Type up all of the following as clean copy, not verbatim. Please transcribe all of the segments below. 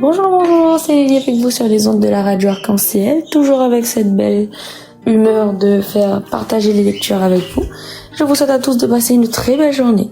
Bonjour, bonjour, c'est Lily avec vous sur les ondes de la radio Arc-en-Ciel, toujours avec cette belle humeur de faire partager les lectures avec vous. Je vous souhaite à tous de passer une très belle journée.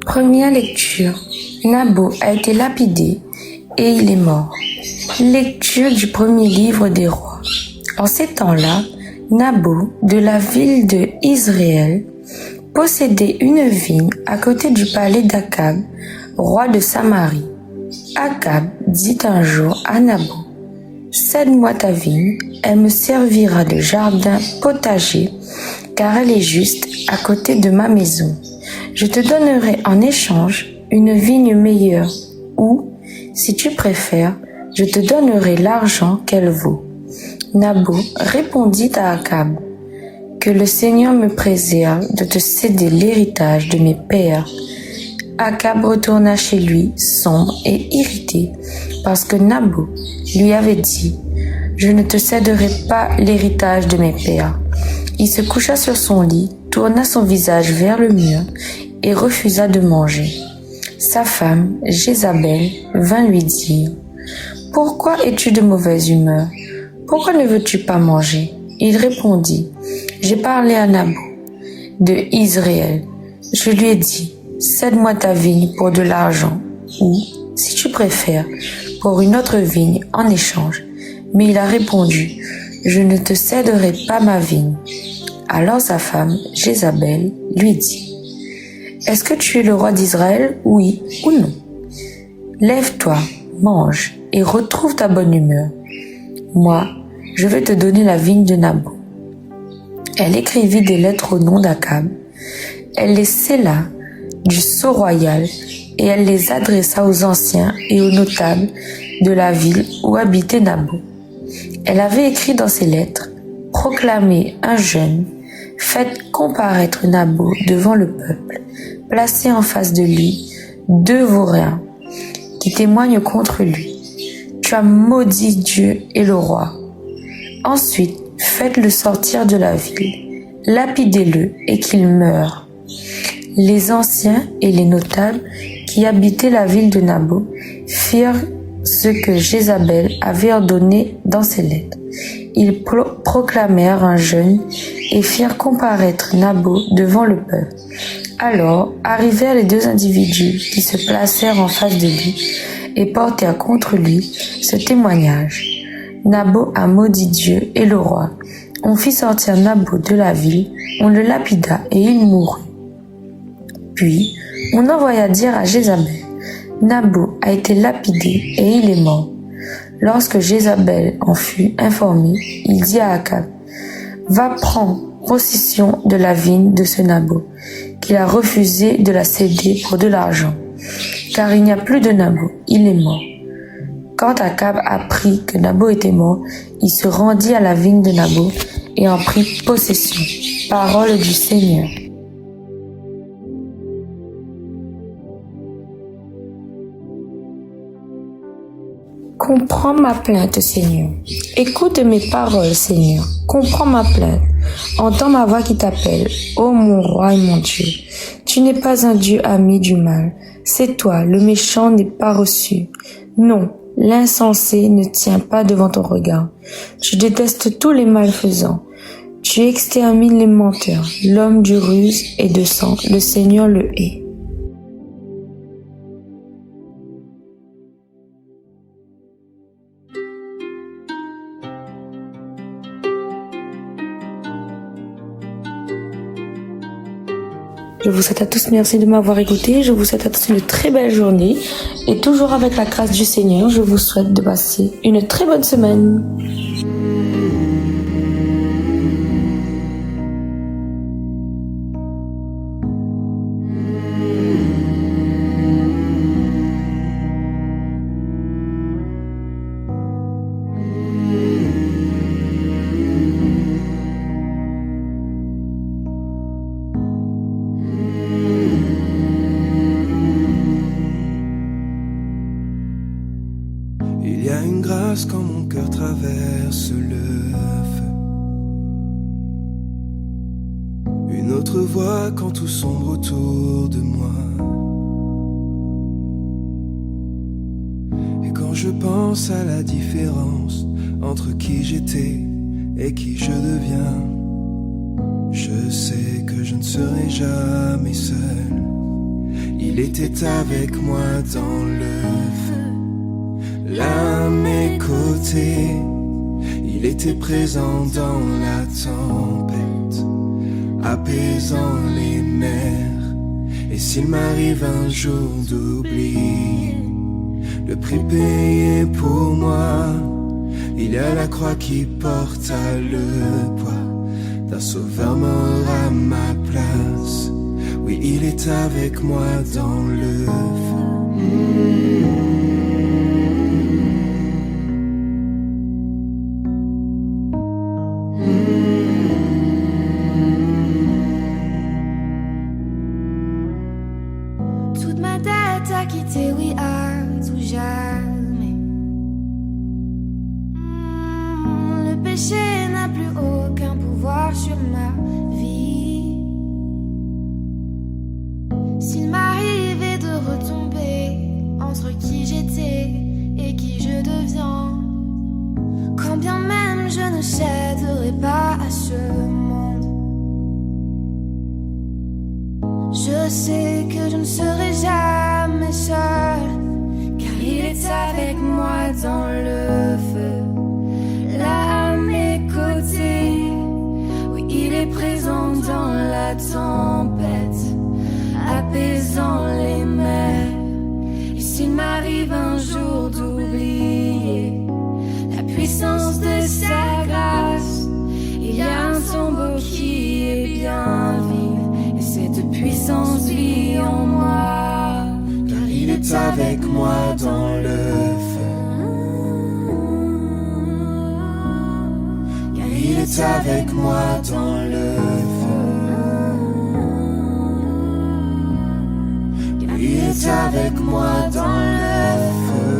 Première lecture. Nabot a été lapidé et il est mort. Lecture du premier livre des rois. En ces temps-là, Nabot, de la ville de Israël, possédait une vigne à côté du palais d'Akab, roi de Samarie. Akab dit un jour à Nabot, « Cède-moi ta vigne, elle me servira de jardin potager, car elle est juste à côté de ma maison. Je te donnerai en échange une vigne meilleure, ou, si tu préfères, je te donnerai l'argent qu'elle vaut. » Nabot répondit à Akab, « Que le Seigneur me préserve de te céder l'héritage de mes pères. » Akab retourna chez lui, sombre et irrité, parce que Naboth lui avait dit « Je ne te céderai pas l'héritage de mes pères. » Il se coucha sur son lit, tourna son visage vers le mur et refusa de manger. Sa femme, Jézabel, vint lui dire « Pourquoi es-tu de mauvaise humeur? Pourquoi ne veux-tu pas manger ?» Il répondit « J'ai parlé à Naboth de Israël. Je lui ai dit « Cède-moi ta vigne pour de l'argent, ou, si tu préfères, pour une autre vigne en échange. » Mais il a répondu « Je ne te céderai pas ma vigne. » Alors sa femme, Jézabel, lui dit « Est-ce que tu es le roi d'Israël, oui ou non? Lève-toi, mange et retrouve ta bonne humeur. Moi, je vais te donner la vigne de Naboth. » Elle écrivit des lettres au nom d'Akab. Elle les scella du sceau royal et elle les adressa aux anciens et aux notables de la ville où habitait Naboth. Elle avait écrit dans ces lettres « Proclamez un jeûne, faites comparaître Naboth devant le peuple, placez en face de lui 2 vauriens qui témoignent contre lui. Tu as maudit Dieu et le roi. Ensuite, faites-le sortir de la ville, lapidez-le et qu'il meure. » Les anciens et les notables qui habitaient la ville de Naboth firent ce que Jézabel avait ordonné dans ses lettres. Ils proclamèrent un jeûne et firent comparaître Naboth devant le peuple. Alors arrivèrent les 2 individus qui se placèrent en face de lui et portèrent contre lui ce témoignage. Naboth a maudit Dieu et le roi. On fit sortir Naboth de la ville, on le lapida et il mourut. Puis, on envoya dire à Jézabel, « Naboth a été lapidé et il est mort. » Lorsque Jézabel en fut informé, il dit à Akab, « Va prendre possession de la vigne de ce Naboth, qu'il a refusé de la céder pour de l'argent, car il n'y a plus de Naboth, il est mort. » Quand Akab apprit que Naboth était mort, il se rendit à la vigne de Naboth et en prit possession. Parole du Seigneur. Comprends ma plainte, Seigneur. Écoute mes paroles, Seigneur. Comprends ma plainte. Entends ma voix qui t'appelle. Ô mon roi et mon Dieu, tu n'es pas un Dieu ami du mal. C'est toi, le méchant n'est pas reçu. Non, l'insensé ne tient pas devant ton regard. Tu détestes tous les malfaisants. Tu extermines les menteurs. L'homme du ruse et de sang, le Seigneur le hait. Je vous souhaite à tous merci de m'avoir écouté. Je vous souhaite à tous une très belle journée. Et toujours avec la grâce du Seigneur, je vous souhaite de passer une très bonne semaine. Il y a une grâce quand mon cœur traverse le feu, une autre voix quand tout sombre autour de moi. Et quand je pense à la différence entre qui j'étais et qui je deviens, je sais que je ne serai jamais seul. Il était avec moi dans le feu, là à mes côtés. Il était présent dans la tempête, apaisant les mers. Et s'il m'arrive un jour d'oublier le prix payé pour moi, il y a la croix qui porta le poids d'un sauveur mort à ma place. Oui, il est avec moi dans le feu. Toute ma tête a quitté, oui, à tout jamais. Le péché n'a plus aucun pouvoir sur ma vie. S'il m'arrivait de retomber entre qui j'étais et qui je deviens, quand bien même je ne céderai pas à ce monde, je sais que je ne serai jamais seule, car il est avec moi dans le feu, là à mes côtés. Oui, il est présent dans la tempête, apaisant les mers. Et s'il m'arrive un jour d'oublier la puissance de sa grâce, il y a un tombeau qui est bien vide, et cette puissance vit en moi, car il est avec moi dans le feu. Car il est avec moi dans le feu. Car il est avec moi dans le feu.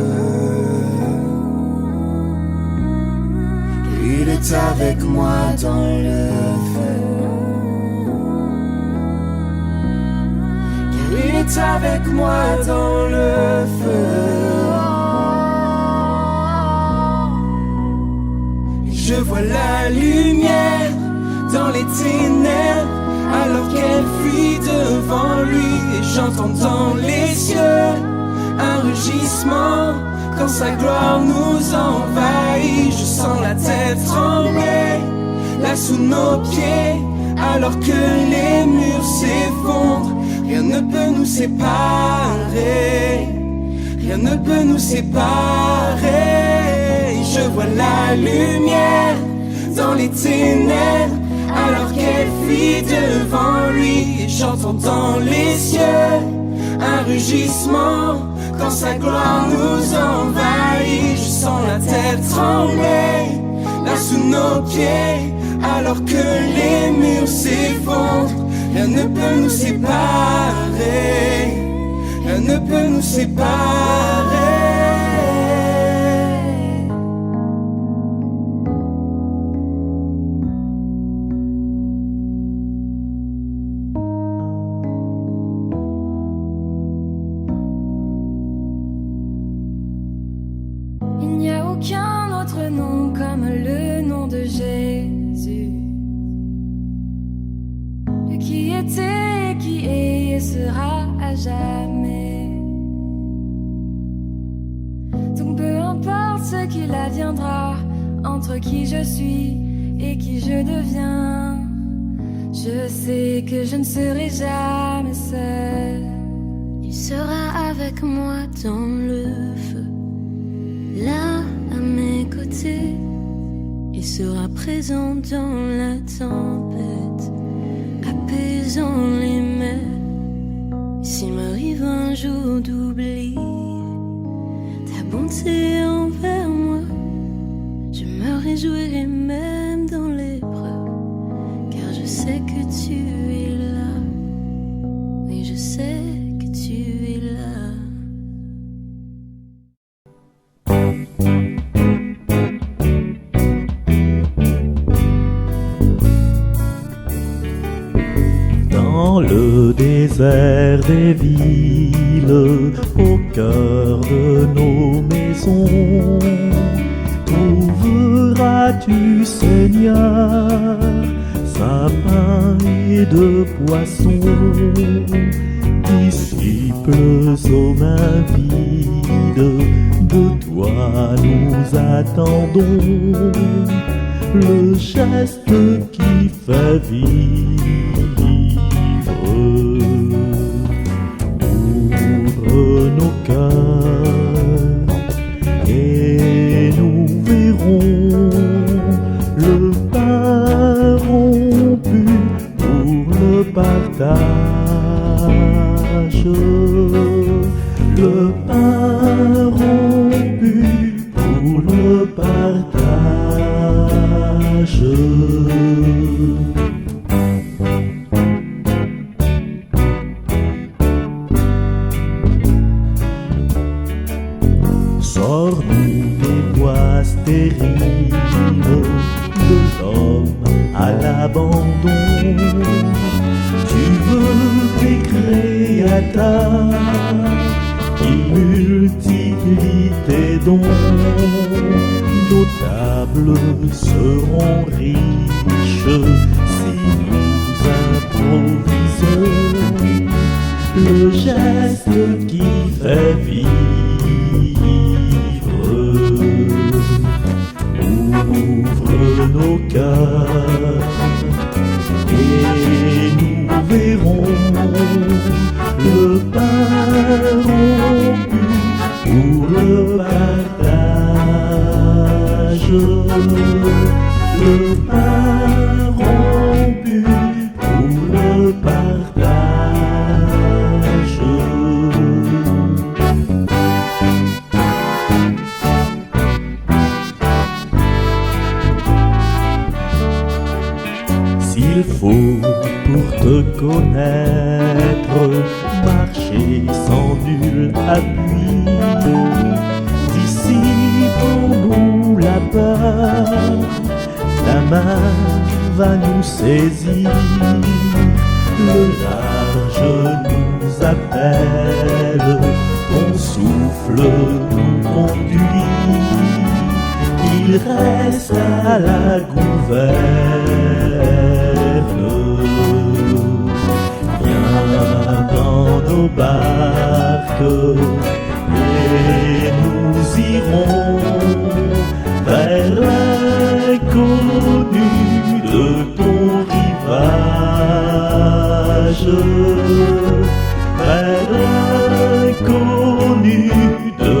Car il est avec moi dans le feu. Il est avec moi dans le feu. Et je vois la lumière dans les ténèbres, alors qu'elle fuit devant lui. Et j'entends dans les cieux un rugissement quand sa gloire nous envahit. Je sens la tête trembler là sous nos pieds, alors que les murs s'effondrent. Rien ne peut nous séparer, rien ne peut nous séparer. Je vois la lumière dans les ténèbres, alors qu'elle fuit devant lui. Et j'entends dans les cieux un rugissement quand sa gloire nous envahit. Je sens la terre trembler là sous nos pieds, alors que les murs s'effondrent. Rien ne peut nous séparer, rien ne peut nous séparer. il n'y a aucun autre nom comme le nom de Jésus. Qui était, qui est et sera à jamais. Donc peu importe ce qu'il adviendra entre qui je suis et qui je deviens, je sais que je ne serai jamais seule. Il sera avec moi dans le feu, là à mes côtés. Il sera présent dans la tempête, apaisant les mers. S'il m'arrive un jour d'oublier ta bonté envers moi, je me réjouirai même dans l'épreuve, car je sais que tu es là. Oui, je sais que tu es là. Dans le désert des villes, au cœur de nos maisons, trouveras-tu, Seigneur, sapins et de poissons, disciples aux mains vides, de toi nous attendons, le geste qui fait vivre. Ouvre nos cœurs et nous verrons le pain rompu pour le partage. Le pain rompu pour le partage. périls de l'homme à l'abandon. Tu veux des créateurs qui multiplient tes dons. Nos tables seront riches si nous improvisons le geste qui fait vivre. Ouvre nos cœurs et nous verrons le pain rompu pour le partage. Le pain rompu pour le partage. S'il faut pour te connaître marcher sans nul appui, dissipons-nous la peur, ta main va nous saisir, le large nous appelle, ton souffle nous conduit, il reste à la gouverne. Viens dans nos barques et nous irons vers l'inconnu de ton rivage, vers l'inconnu de